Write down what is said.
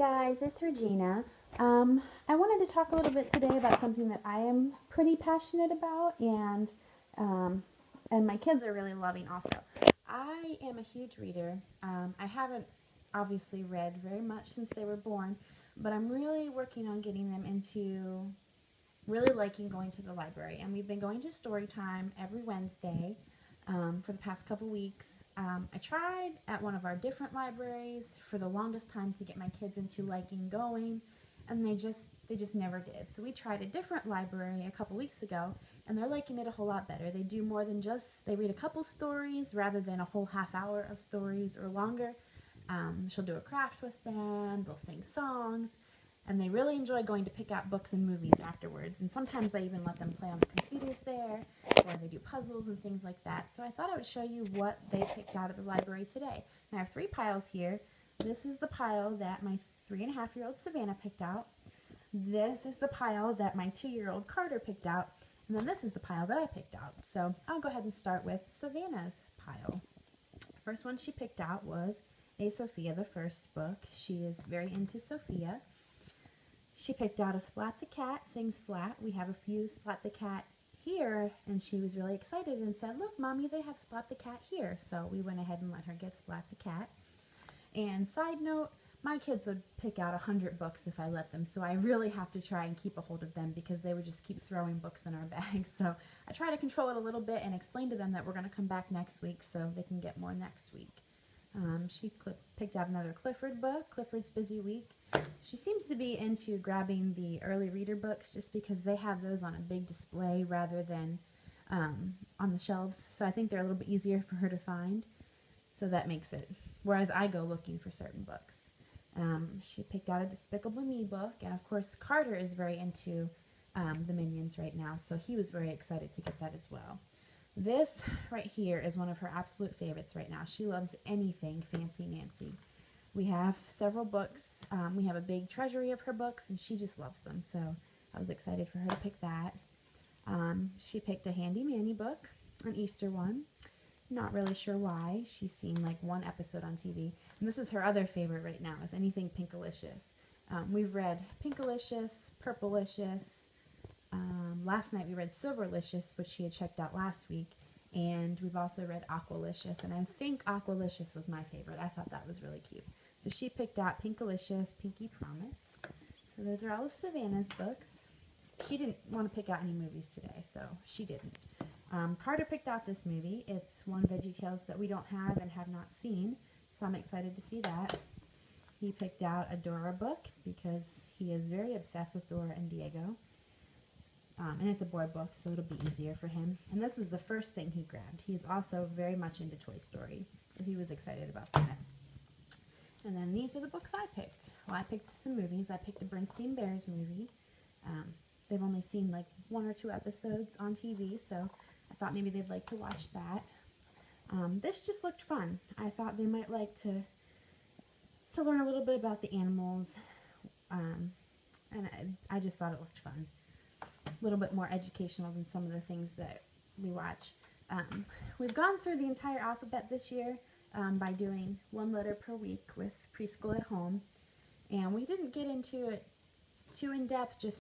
guys, it's Regina. I wanted to talk a little bit today about something that I am pretty passionate about um, and my kids are really loving also. I am a huge reader. I haven't obviously read very much since they were born, but I'm really working on getting them into really liking going to the library. And we've been going to story time every Wednesday for the past couple weeks. I tried at one of our different libraries for the longest time to get my kids into liking going, and they just never did. So we tried a different library a couple weeks ago, and they're liking it a whole lot better. They do more than just, they read a couple stories rather than a whole half hour of stories or longer. She'll do a craft with them, they'll sing songs, and they really enjoy going to pick out books and movies afterwards. And sometimes I even let them play on the computers there, or they do puzzles and things like that. So I thought I would show you what they picked out at the library today. And I have three piles here. This is the pile that my 3.5-year-old Savannah picked out. This is the pile that my 2-year-old Carter picked out. And then this is the pile that I picked out. So I'll go ahead and start with Savannah's pile. The first one she picked out was A Sophia, the first book. She is very into Sophia. She picked out a Splat the Cat Sings Flat. We have a few Splat the Cat here, and she was really excited and said, "Look, Mommy, they have Splat the Cat here." So we went ahead and let her get Splat the Cat. And side note, my kids would pick out 100 books if I let them, so I really have to try and keep a hold of them because they would just keep throwing books in our bag. So I try to control it a little bit and explain to them that we're going to come back next week so they can get more next week. She picked out another Clifford book, Clifford's Busy Week. She seems to be into grabbing the early reader books just because they have those on a big display rather than on the shelves. So I think they're a little bit easier for her to find. So that makes it. Whereas I go looking for certain books. She picked out a Despicable Me book. And of course Carter is very into the Minions right now. So he was very excited to get that as well. This right here is one of her absolute favorites right now. She loves anything Fancy Nancy. We have several books. We have a big treasury of her books, and she just loves them, so I was excited for her to pick that. She picked a Handy Manny book, an Easter one. Not really sure why. She's seen like one episode on TV. And this is her other favorite right now, is anything Pinkalicious. We've read Pinkalicious, Purplelicious. Last night we read Silverlicious, which she had checked out last week. And we've also read Aqualicious, and I think Aqualicious was my favorite. I thought that was really cute. So she picked out Pinkalicious, Pinky Promise. So those are all of Savannah's books. She didn't want to pick out any movies today, so she didn't. Carter picked out this movie. It's one VeggieTales that we don't have and have not seen, so I'm excited to see that. He picked out a Dora book because he is very obsessed with Dora and Diego. And it's a boy book, so it'll be easier for him. And this was the first thing he grabbed. He's also very much into Toy Story, so he was excited about that. And then these are the books I picked. Well, I picked some movies. I picked a Bernstein Bears movie. They've only seen like 1 or 2 episodes on TV, so I thought maybe they'd like to watch that. This just looked fun. I thought they might like to learn a little bit about the animals, and I just thought it looked fun. A little bit more educational than some of the things that we watch. We've gone through the entire alphabet this year by doing 1 letter per week with Preschool at Home, and we didn't get into it too in depth just